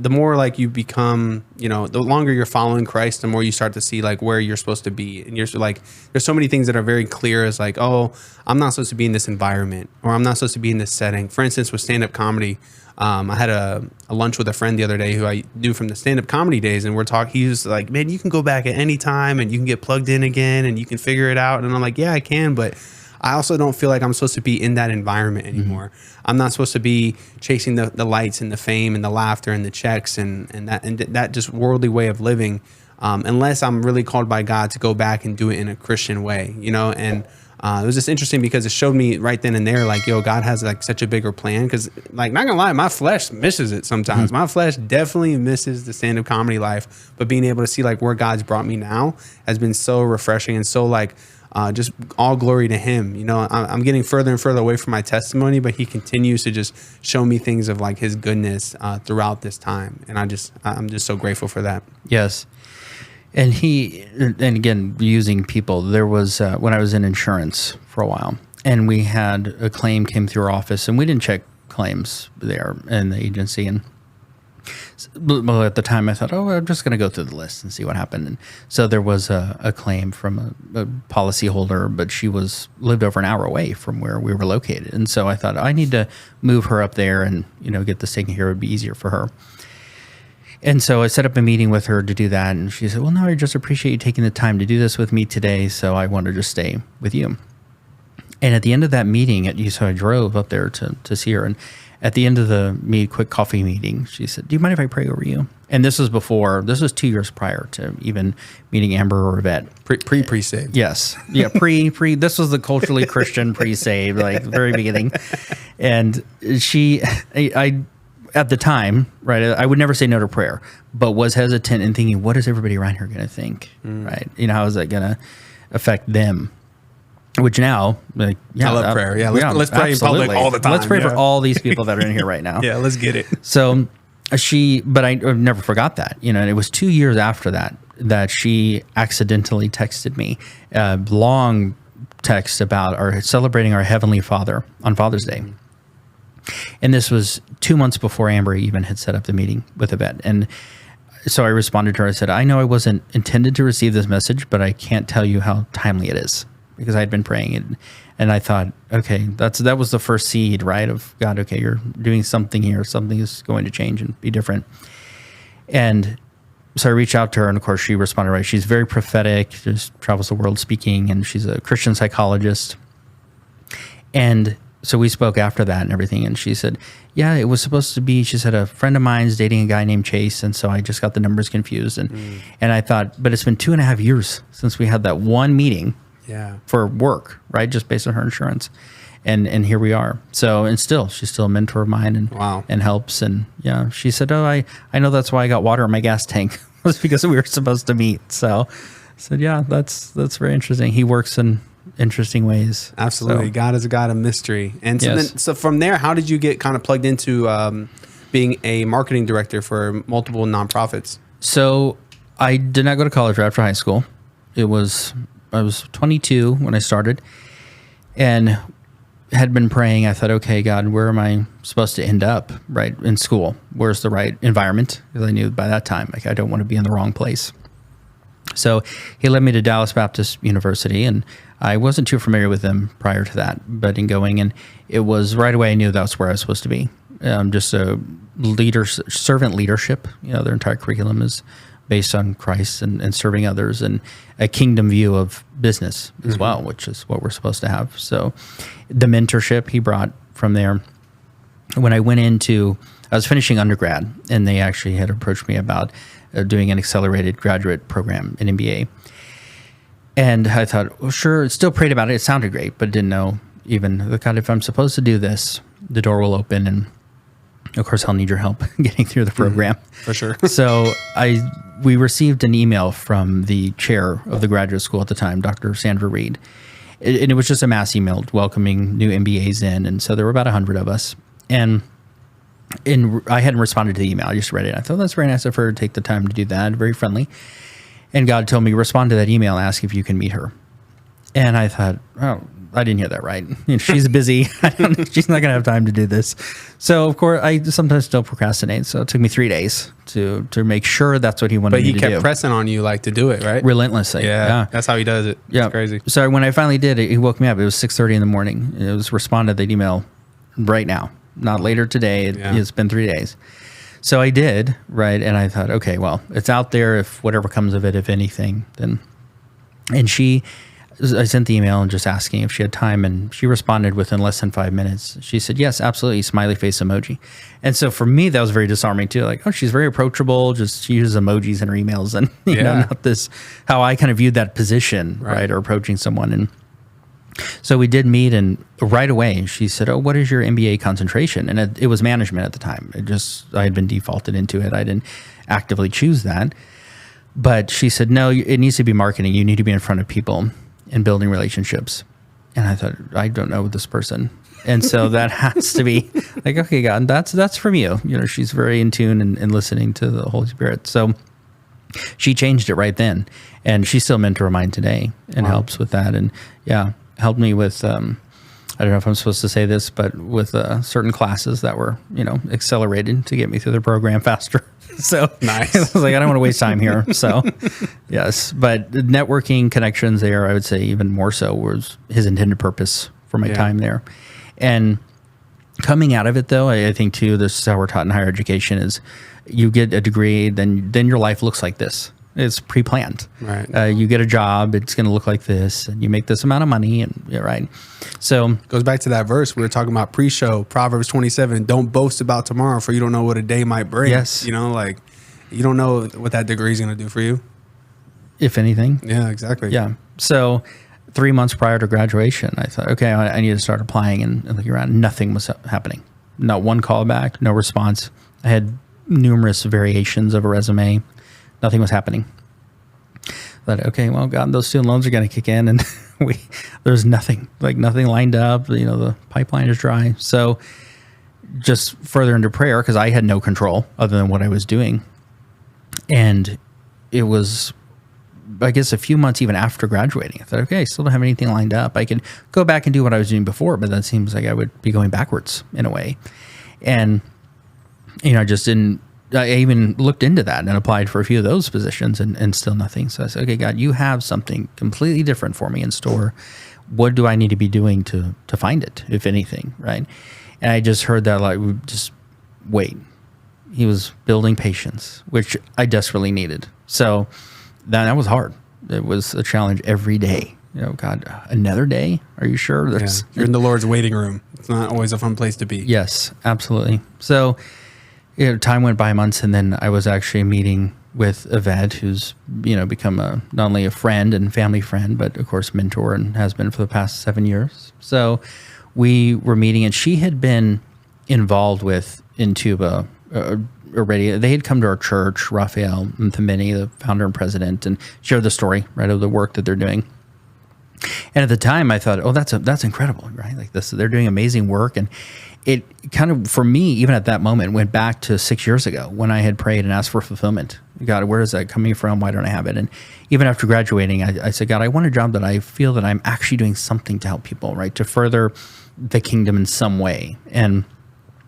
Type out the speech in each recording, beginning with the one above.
the more like you become, the longer you're following Christ, the more you start to see like where you're supposed to be. And you're like, there's so many things that are very clear as like, oh, I'm not supposed to be in this environment, or I'm not supposed to be in this setting. For instance, with stand-up comedy, I had a lunch with a friend the other day who I knew from the stand-up comedy days, and he was like, man, you can go back at any time and you can get plugged in again and you can figure it out. And I'm like, yeah, I can, but I also don't feel like I'm supposed to be in that environment anymore. I'm not supposed to be chasing the lights and the fame and the laughter and the checks and that just worldly way of living, unless I'm really called by God to go back and do it in a Christian way, and it was just interesting because it showed me right then and there, like, yo, God has like such a bigger plan. Because, like, not gonna lie, my flesh misses it sometimes. My flesh definitely misses the stand-up comedy life. But being able to see like where God's brought me now has been so refreshing and so like just all glory to Him. I'm getting further and further away from my testimony, but He continues to just show me things of like His goodness throughout this time, and I'm just so grateful for that. Yes. And again, using people, there was, when I was in insurance for a while, and we had a claim came through our office, and we didn't check claims there in the agency. And well, at the time I thought, I'm just going to go through the list and see what happened. And so there was a claim from a policyholder, but she lived over an hour away from where we were located. And so I thought, I need to move her up there and, get this taken care of. It would be easier for her. And so I set up a meeting with her to do that. And she said, well, no, I just appreciate you taking the time to do this with me today. So I want to just stay with you. And at the end of that meeting, so I drove up there to see her. And at the end of the quick coffee meeting, she said, do you mind if I pray over you? And this was 2 years prior to even meeting Amber or Yvette. Pre-saved. Yes. Yeah, pre. This was the culturally Christian pre-saved, like very beginning. And I at the time, right, I would never say no to prayer, but was hesitant and thinking, what is everybody around here going to think, right? How is that going to affect them? Which now, like, I love prayer. Yeah, let's pray in public all the time. Let's pray for all these people that are in here right now. Yeah, let's get it. So but I never forgot that, and it was 2 years after that she accidentally texted me a long text about celebrating our Heavenly Father on Father's Day. And this was 2 months before Amber even had set up the meeting with Yvette. And so I responded to her. I said, I know I wasn't intended to receive this message, but I can't tell you how timely it is, because I had been praying. And I thought, okay, that was the first seed, right, of God, okay, you're doing something here. Something is going to change and be different. And so I reached out to her, and of course she responded right. She's very prophetic, just travels the world speaking, and she's a Christian psychologist. And so we spoke after that and everything, and she said, yeah, it was supposed to be, she said, a friend of mine's dating a guy named Chase, and so I just got the numbers confused. And I thought, but it's been 2.5 years since we had that one meeting for work, right, just based on her insurance. And here we are. So, and she's still a mentor of mine and helps. And yeah, she said, oh, I know that's why I got water in my gas tank, was because we were supposed to meet. So I said, yeah, that's very interesting. He works in interesting ways. Absolutely. So, God is a God of mystery. And so, so from there, how did you get kind of plugged into being a marketing director for multiple nonprofits? So I did not go to college right after high school. I was 22 when I started and had been praying. I thought, okay, God, where am I supposed to end up, right, in school? Where's the right environment? Because I knew by that time, like, I don't want to be in the wrong place. So he led me to Dallas Baptist University, and I wasn't too familiar with them prior to that, but in going, and it was right away I knew that's where I was supposed to be. Just a servant leadership. Their entire curriculum is based on Christ and serving others, and a kingdom view of business as well, which is what we're supposed to have. So the mentorship he brought from there. When I was finishing undergrad, and they actually had approached me about doing an accelerated graduate program, an MBA. And I thought, well, sure, still prayed about it. It sounded great, but didn't know even, God, if I'm supposed to do this, the door will open. And of course, I'll need your help getting through the program. For sure. So we received an email from the chair of the graduate school at the time, Dr. Sandra Reed. And it was just a mass email welcoming new MBAs in. And so there were about 100 of us. And I hadn't responded to the email. I just read it. I thought that's very nice of her to take the time to do that. Very friendly. And God told me, respond to that email and ask if you can meet her. And I thought, oh, I didn't hear that right. She's busy. She's not going to have time to do this. So, of course, I sometimes still procrastinate. So it took me 3 days to make sure that's what he wanted me to do. But he kept pressing on you like to do it, right? Relentlessly. Yeah. That's how he does it. Yeah. It's crazy. So when I finally did it, he woke me up. It was 6:30 in the morning. It was responded that email right now, not later today. It's been 3 days. So I did, right? And I thought, okay, well, it's out there. If whatever comes of it, if anything, then. And I sent the email and just asking if she had time, and she responded within less than 5 minutes. She said, yes, absolutely, smiley face emoji. And so for me, that was very disarming too. Like, oh, she's very approachable. Just she uses emojis in her emails, and you know, not this, how I kind of viewed that position, right? Or approaching someone. And so we did meet, and right away she said, oh, what is your MBA concentration? And it was management at the time. I had been defaulted into it. I didn't actively choose that. But she said, no, it needs to be marketing. You need to be in front of people and building relationships. And I thought, I don't know this person. And so that has to be like, okay, God, that's from you. You know, she's very in tune and listening to the Holy Spirit. So she changed it right then. And she's still a mentor of mine today and helps with that. And helped me with, I don't know if I'm supposed to say this, but with certain classes that were, accelerated to get me through the program faster. So nice. I was like, I don't want to waste time here. So yes, but the networking connections there, I would say even more so, was his intended purpose for my time there. And coming out of it though, I think too, this is how we're taught in higher education, is you get a degree, then your life looks like this. It's pre-planned. Right. You get a job, it's going to look like this, and you make this amount of money, and right. So goes back to that verse we were talking about pre-show, Proverbs 27. Don't boast about tomorrow, for you don't know what a day might bring. Yes. You don't know what that degree is going to do for you. If anything. Yeah, exactly. Yeah. So 3 months prior to graduation, I thought, okay, I need to start applying and looking around. Nothing was happening. Not one call back, no response. I had numerous variations of a resume. Nothing was happening. Thought, okay, well, God, those student loans are going to kick in, and there's nothing lined up. The pipeline is dry. So just further into prayer, because I had no control other than what I was doing. And it was, I guess, a few months even after graduating. I thought, okay, I still don't have anything lined up. I could go back and do what I was doing before, but that seems like I would be going backwards in a way. And, I just didn't. I even looked into that and applied for a few of those positions, and still nothing. So I said, okay, God, you have something completely different for me in store. What do I need to be doing to find it, if anything, right? And I just heard that, like, just wait. He was building patience, which I desperately needed. So that was hard. It was a challenge every day. God, another day? Are you sure? You're in the Lord's waiting room. It's not always a fun place to be. Yes, absolutely. So time went by, months, and then I was actually meeting with Yvette, who's become not only a friend and family friend, but of course mentor, and has been for the past 7 years. So we were meeting, and she had been involved with Intuba already. They had come to our church, Raphael Mthamini, the founder and president, and shared the story, right, of the work that they're doing. And at the time, I thought, oh, that's incredible, right? Like this, they're doing amazing work. And it kind of, for me, even at that moment, went back to 6 years ago when I had prayed and asked for fulfillment. God, where is that coming from? Why don't I have it? And even after graduating, I said, God, I want a job that I feel that I'm actually doing something to help people, right? To further the kingdom in some way. And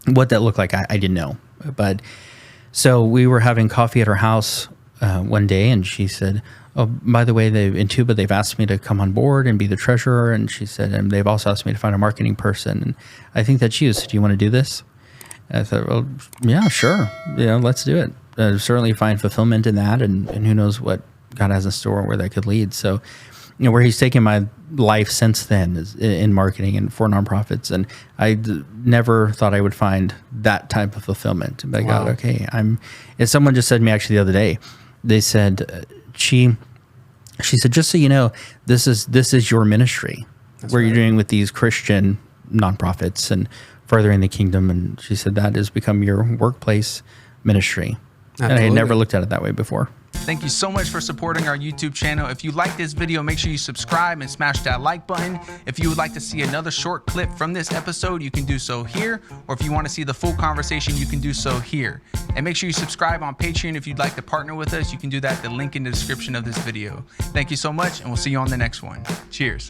what that looked like, I didn't know. But so we were having coffee at her house one day, and she said, oh, by the way, in Tuba, they've asked me to come on board and be the treasurer. And she said, and they've also asked me to find a marketing person. And I think that's you. So do you want to do this? And I thought, well, yeah, sure. Let's do it. Certainly find fulfillment in that. And who knows what God has in store and where that could lead. So, where he's taken my life since then is in marketing and for nonprofits. And I never thought I would find that type of fulfillment. But Wow. God, okay, and someone just said to me actually the other day, they said, she said, just so you know, this is your ministry. That's where right. you're doing with these Christian nonprofits and furthering the kingdom. And she said that has become your workplace ministry. And I had never looked at it that way before. Thank you so much for supporting our YouTube channel. If you like this video, make sure you subscribe and smash that like button. If you would like to see another short clip from this episode, you can do so here. Or if you want to see the full conversation, you can do so here. And make sure you subscribe on Patreon if you'd like to partner with us. You can do that, the link in the description of this video. Thank you so much, and we'll see you on the next one. Cheers.